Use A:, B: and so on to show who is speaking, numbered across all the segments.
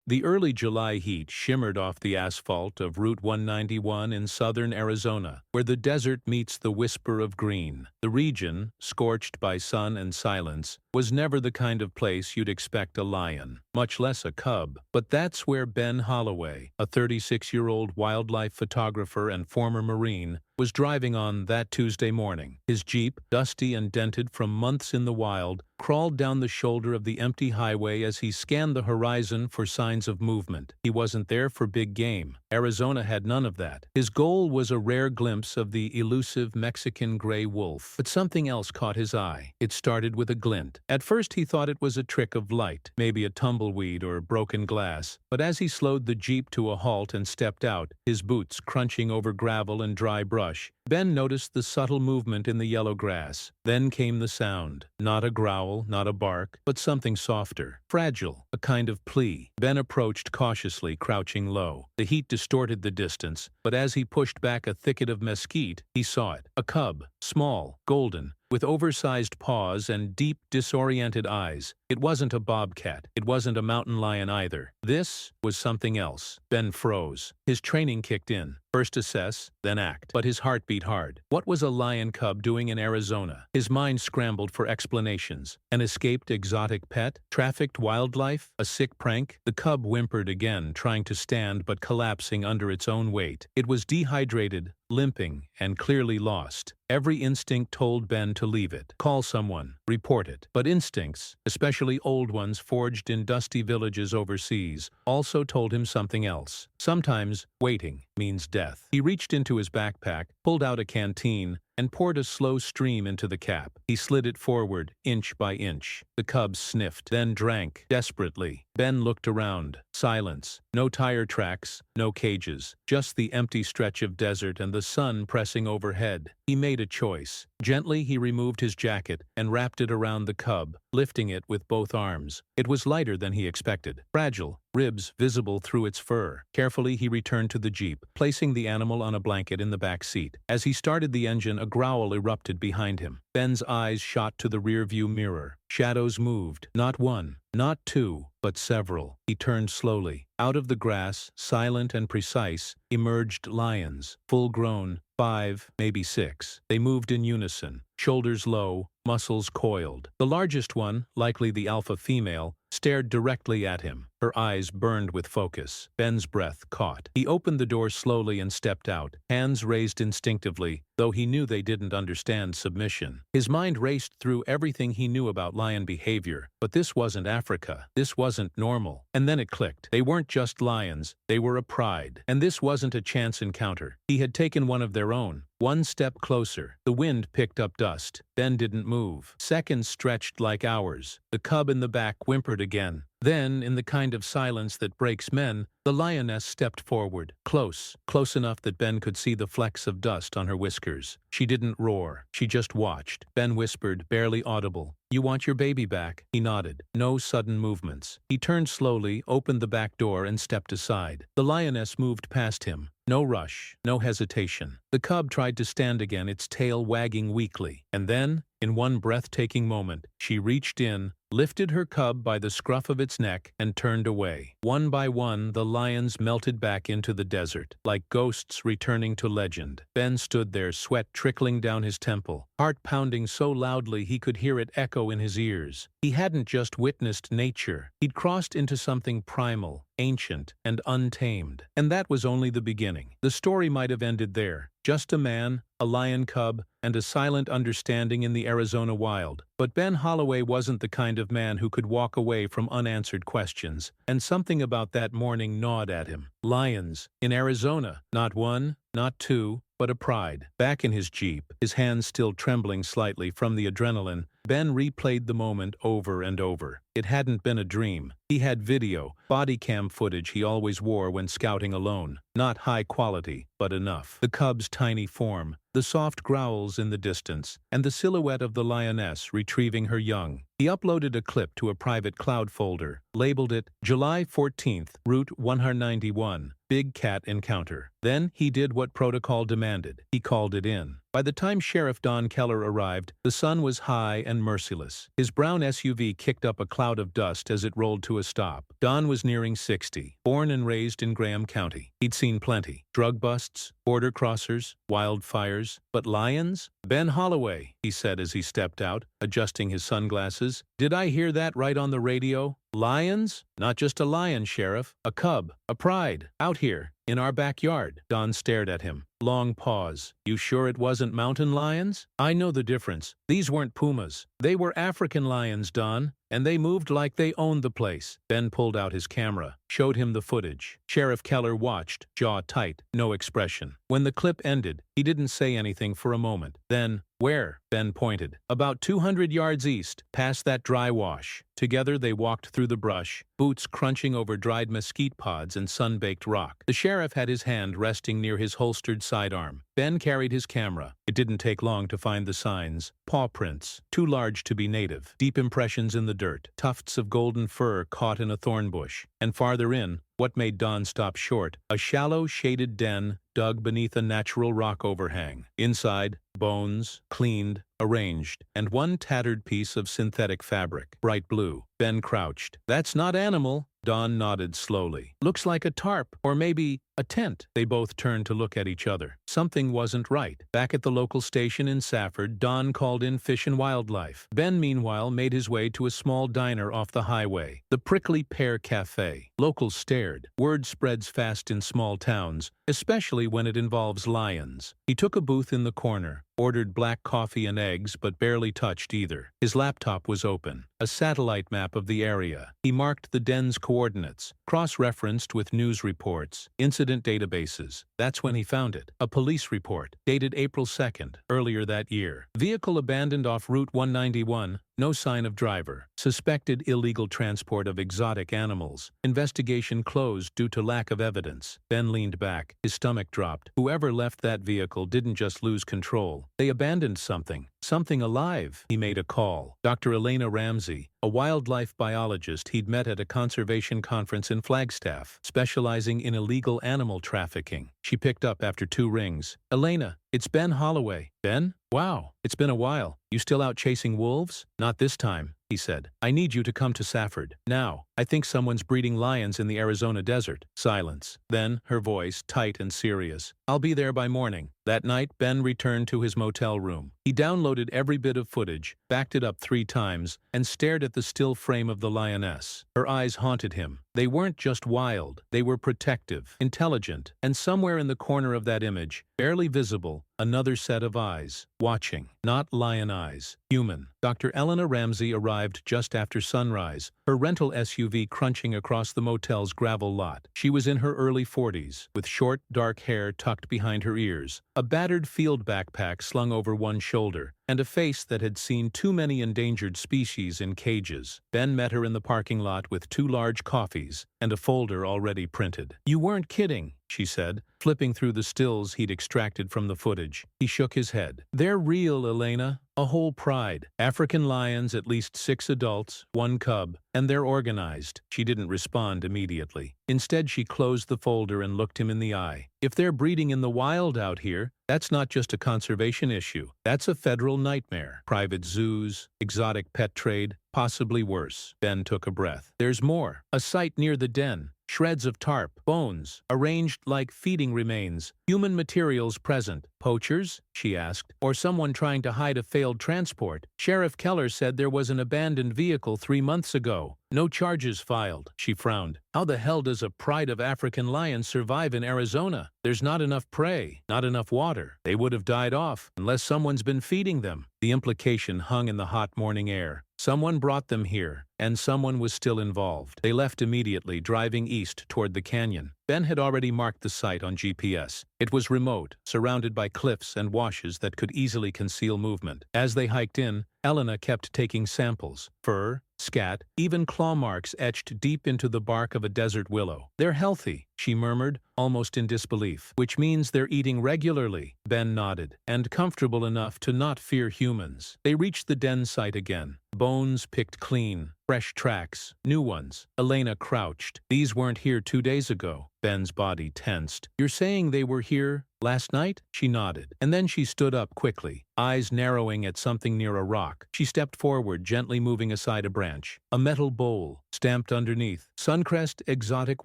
A: The early July heat shimmered off the asphalt of Route 191 in southern Arizona, where the desert meets the whisper of green. The region, scorched by sun and silence, was never the kind of place you'd expect a lion, much less a cub. But that's where Ben Holloway, a 36-year-old wildlife photographer and former Marine, was driving on that Tuesday morning. His Jeep, dusty and dented from months in the wild, crawled down the shoulder of the empty highway as he scanned the horizon for signs of movement. He wasn't there for big game. Arizona had none of that. His goal was a rare glimpse of the elusive Mexican gray wolf. But something else caught his eye. It started with a glint. At first he thought it was a trick of light, maybe a tumbleweed or broken glass. But as he slowed the Jeep to a halt and stepped out, his boots crunching over gravel and dry brush, Ben noticed the subtle movement in the yellow grass. Then came the sound. Not a growl, not a bark, but something softer, fragile, a kind of plea. Ben approached cautiously, crouching low. The heat distorted the distance, but as he pushed back a thicket of mesquite, he saw it. A cub, small, golden, with oversized paws and deep, disoriented eyes. It wasn't a bobcat. It wasn't a mountain lion either. This was something else. Ben froze. His training kicked in. First assess, then act. But his heart beat hard. What was a lion cub doing in Arizona? His mind scrambled for explanations. An escaped exotic pet? Trafficked wildlife? A sick prank? The cub whimpered again, trying to stand but collapsing under its own weight. It was dehydrated, limping, and clearly lost. Every instinct told Ben to leave it. Call someone. Report it. But instincts, especially old ones forged in dusty villages overseas, also told him something else. Sometimes, waiting means death. He reached into his backpack, pulled out a canteen, and poured a slow stream into the cap. He slid it forward, inch by inch. The cub sniffed, then drank, desperately. Ben looked around. Silence. No tire tracks, no cages. Just the empty stretch of desert and the sun pressing overhead. He made a choice. Gently he removed his jacket and wrapped it around the cub, lifting it with both arms. It was lighter than he expected. Fragile, ribs visible through its fur. Carefully he returned to the Jeep, placing the animal on a blanket in the back seat. As he started the engine, a growl erupted behind him. Ben's eyes shot to the rearview mirror. Shadows moved. Not one, not two, but several. He turned slowly. Out of the grass, silent and precise, emerged lions, full-grown, 5, maybe 6. They moved in unison, shoulders low, muscles coiled. The largest one, likely the alpha female, stared directly at him. Her eyes burned with focus. Ben's breath caught. He opened the door slowly and stepped out, hands raised instinctively, though he knew they didn't understand submission. His mind raced through everything he knew about lion behavior, but this wasn't Africa. This wasn't normal. And then it clicked. They weren't just lions. They were a pride. And this wasn't a chance encounter. He had taken one of their own. One step closer. The wind picked up dust. Ben didn't move. Seconds stretched like hours. The cub in the back whimpered again. Then, in the kind of silence that breaks men, the lioness stepped forward, close enough that Ben could see the flecks of dust on her whiskers. She didn't roar. She just watched. Ben whispered, barely audible, "You want your baby back?" He nodded. No sudden movements. He turned slowly, opened the back door, and stepped aside. The lioness moved past him. No rush, no hesitation. The cub tried to stand again, its tail wagging weakly. And then, in one breathtaking moment, she reached in, lifted her cub by the scruff of its neck, and turned away. One by one, the lions melted back into the desert, like ghosts returning to legend. Ben stood there, sweat trickling down his temple, heart pounding so loudly he could hear it echo in his ears. He hadn't just witnessed nature. He'd crossed into something primal, ancient, and untamed. And that was only the beginning. The story might have ended there. Just a man, a lion cub, and a silent understanding in the Arizona wild. But Ben Holloway wasn't the kind of man who could walk away from unanswered questions, and something about that morning gnawed at him. Lions, in Arizona, not one, not two, but a pride. Back in his Jeep, his hands still trembling slightly from the adrenaline, Ben replayed the moment over and over. It hadn't been a dream. He had video, body cam footage he always wore when scouting alone. Not high quality, but enough. The cub's tiny form, the soft growls in the distance, and the silhouette of the lioness retrieving her young. He uploaded a clip to a private cloud folder, labeled it July 14th, Route 191, Big Cat Encounter. Then he did what protocol demanded. He called it in. By the time Sheriff Don Keller arrived, the sun was high and merciless. His brown SUV kicked up a cloud of dust as it rolled to a stop. Don was nearing 60, born and raised in Graham County. He'd seen plenty. Drug busts, border crossers, wildfires. But lions? Ben Holloway, he said as he stepped out, adjusting his sunglasses. Did I hear that right on the radio? Lions? Not just a lion, Sheriff. A cub. A pride. Out here. In our backyard. Don stared at him. Long pause. You sure it wasn't mountain lions? I know the difference. These weren't pumas. They were African lions, Don. And they moved like they owned the place. Ben pulled out his camera, showed him the footage. Sheriff Keller watched, jaw tight, no expression. When the clip ended, he didn't say anything for a moment. Then, where? Ben pointed. About 200 yards east, past that dry wash. Together they walked through the brush, boots crunching over dried mesquite pods and sun-baked rock. The sheriff had his hand resting near his holstered sidearm. Ben carried his camera. It didn't take long to find the signs. Paw prints, too large to be native. Deep impressions in the dirt. Tufts of golden fur caught in a thorn bush. And farther in, what made Don stop short? A shallow, shaded den dug beneath a natural rock overhang. Inside, bones, cleaned, arranged, and one tattered piece of synthetic fabric, bright blue. Ben crouched. That's not animal. Don nodded slowly. Looks like a tarp, or maybe a tent. They both turned to look at each other. Something wasn't right. Back at the local station in Safford, Don called in Fish and Wildlife. Ben, meanwhile, made his way to a small diner off the highway, the Prickly Pear Cafe. Locals stared. Word spreads fast in small towns, especially when it involves lions. He took a booth in the corner, ordered black coffee and eggs, but barely touched either. His laptop was open, a satellite map of the area. He marked the den's coordinates, cross-referenced with news reports, incident databases. That's when he found it. A police report, dated April 2nd, earlier that year. Vehicle abandoned off Route 191, no sign of driver. Suspected illegal transport of exotic animals. Investigation closed due to lack of evidence. Ben leaned back. His stomach dropped. Whoever left that vehicle didn't just lose control. They abandoned something. Something alive. He made a call. Dr. Elena Ramsey, a wildlife biologist he'd met at a conservation conference in Flagstaff, specializing in illegal animal trafficking. She picked up after 2 rings. Elena, it's Ben Holloway. Ben? Wow, it's been a while. You still out chasing wolves? Not this time, he said. I need you to come to Safford. Now. I think someone's breeding lions in the Arizona desert. Silence. Then, her voice, tight and serious. I'll be there by morning. That night, Ben returned to his motel room. He downloaded every bit of footage, backed it up 3 times, and stared at the still frame of the lioness. Her eyes haunted him. They weren't just wild. They were protective, intelligent, and somewhere in the corner of that image, barely visible, another set of eyes, watching. Not lion eyes. Human. Dr. Elena Ramsey arrived just after sunrise, her rental SUV crunching across the motel's gravel lot. She was in her early 40s, with short, dark hair tucked behind her ears, a battered field backpack slung over one shoulder, and a face that had seen too many endangered species in cages. Ben met her in the parking lot with 2 large coffees and a folder already printed. You weren't kidding, she said, flipping through the stills he'd extracted from the footage. He shook his head. They're real, Elena. A whole pride. African lions, at least 6 adults, 1 cub, and they're organized. She didn't respond immediately. Instead, she closed the folder and looked him in the eye. If they're breeding in the wild out here, that's not just a conservation issue. That's a federal nightmare. Private zoos, exotic pet trade, possibly worse. Ben took a breath. There's more. A site near the den. Shreds of tarp, bones, arranged like feeding remains, human materials present. Poachers? She asked. Or someone trying to hide a failed transport? Sheriff Keller said there was an abandoned vehicle 3 months ago. No charges filed. She frowned. How the hell does a pride of African lions survive in Arizona? There's not enough prey, not enough water. They would have died off unless someone's been feeding them. The implication hung in the hot morning air. Someone brought them here. and someone was still involved. They left immediately, driving east toward the canyon. Ben had already marked the site on GPS. It was remote, surrounded by cliffs and washes that could easily conceal movement. As they hiked in, Elena kept taking samples. Fur, scat, even claw marks etched deep into the bark of a desert willow. "They're healthy," she murmured, almost in disbelief. "Which means they're eating regularly," Ben nodded, "and comfortable enough to not fear humans." They reached the den site again. Bones picked clean, fresh tracks, new ones. Elena crouched. "These weren't here 2 days ago." Ben's body tensed. "You're saying they were here last night?" She nodded, and then she stood up quickly, eyes narrowing at something near a rock. She stepped forward, gently moving aside a branch. A metal bowl, stamped underneath, "Suncrest Exotic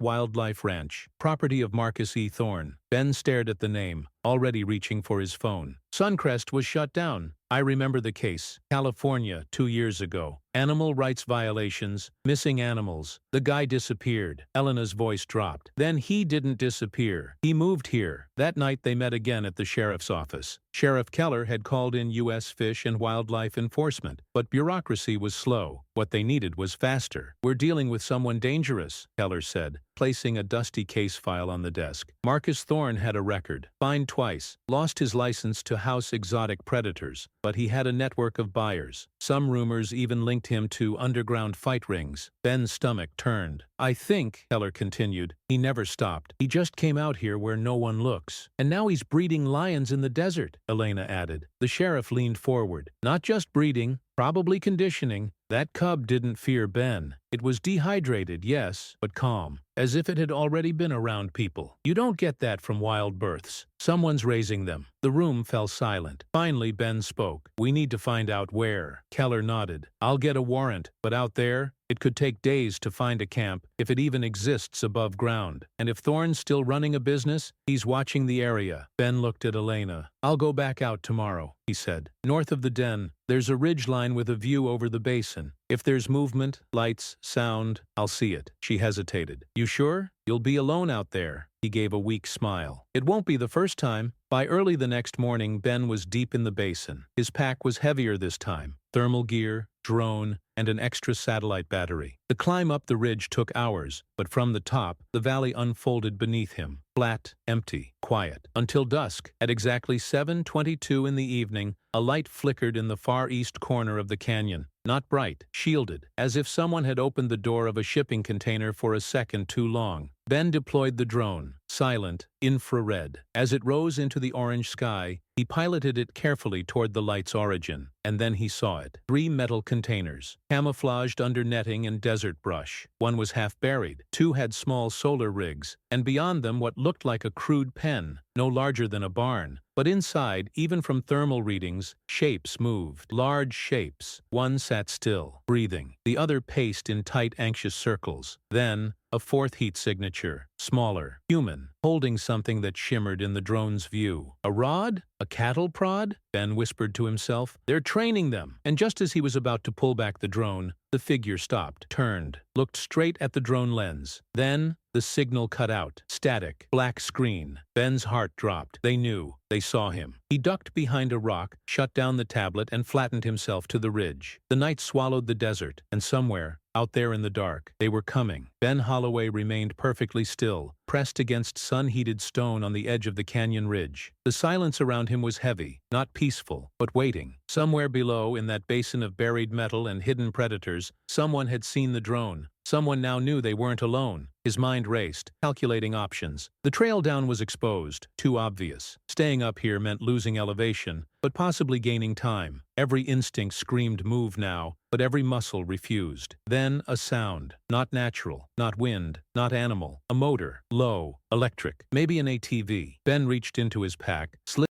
A: Wildlife Ranch, property of Marcus E. Thorne." Ben stared at the name, already reaching for his phone. "Suncrest was shut down. I remember the case. California, 2 years ago. Animal rights violations, missing animals. The guy disappeared." Elena's voice dropped. "Then he didn't disappear. He moved here." That night they met again at the sheriff's office. Sheriff Keller had called in U.S. Fish and Wildlife Enforcement, but bureaucracy was slow. What they needed was faster. "We're dealing with someone dangerous," Keller said, placing a dusty case file on the desk. "Marcus Thorne had a record. Fined twice. Lost his license to house exotic predators. But he had a network of buyers. Some rumors even linked him to underground fight rings." Ben's stomach turned. "I think," Keller continued, "he never stopped. He just came out here where no one looks. And now he's breeding lions in the desert," Elena added. The sheriff leaned forward. "Not just breeding, probably conditioning. That cub didn't fear Ben. It was dehydrated, yes, but calm, as if it had already been around people. You don't get that from wild births. Someone's raising them." The room fell silent. Finally, Ben spoke. "We need to find out where." Keller nodded. "I'll get a warrant, but out there, it could take days to find a camp, if it even exists above ground. And if Thorne's still running a business, he's watching the area." Ben looked at Elena. "I'll go back out tomorrow," he said. "North of the den, there's a ridge line with a view over the basin. If there's movement, lights, sound, I'll see it." She hesitated. "You sure? You'll be alone out there?" He gave a weak smile. "It won't be the first time." By early the next morning, Ben was deep in the basin. His pack was heavier this time. Thermal gear, drone, and an extra satellite battery. The climb up the ridge took hours, but from the top, the valley unfolded beneath him. Flat, empty, quiet. Until dusk, at exactly 7:22 in the evening, a light flickered in the far east corner of the canyon. Not bright, shielded, as if someone had opened the door of a shipping container for a second too long. Ben deployed the drone, silent, infrared. As it rose into the orange sky, he piloted it carefully toward the light's origin, and then he saw it. 3 metal containers, camouflaged under netting and desert brush. One was half buried, 2 had small solar rigs, and beyond them what looked like a crude pen, no larger than a barn. But inside, even from thermal readings, shapes moved. Large shapes. One sat still, breathing. The other paced in tight, anxious circles. Then, a 4th heat signature, smaller, human, holding something that shimmered in the drone's view. "A rod? A cattle prod?" Ben whispered to himself. "They're training them." And just as he was about to pull back the drone, the figure stopped, turned, looked straight at the drone lens. Then, the signal cut out. Static. Black screen. Ben's heart dropped. They knew. They saw him. He ducked behind a rock, shut down the tablet, and flattened himself to the ridge. The night swallowed the desert, and somewhere, out there in the dark, they were coming. Ben Holloway remained perfectly still, pressed against sun-heated stone on the edge of the canyon ridge. The silence around him was heavy, not peaceful, but waiting. Somewhere below, in that basin of buried metal and hidden predators, someone had seen the drone. Someone now knew they weren't alone. His mind raced, calculating options. The trail down was exposed, too obvious. Staying up here meant losing elevation, but possibly gaining time. Every instinct screamed move now, but every muscle refused. Then a sound. Not natural, not wind, not animal. A motor. Low. Electric. Maybe an ATV. Ben reached into his pack, slid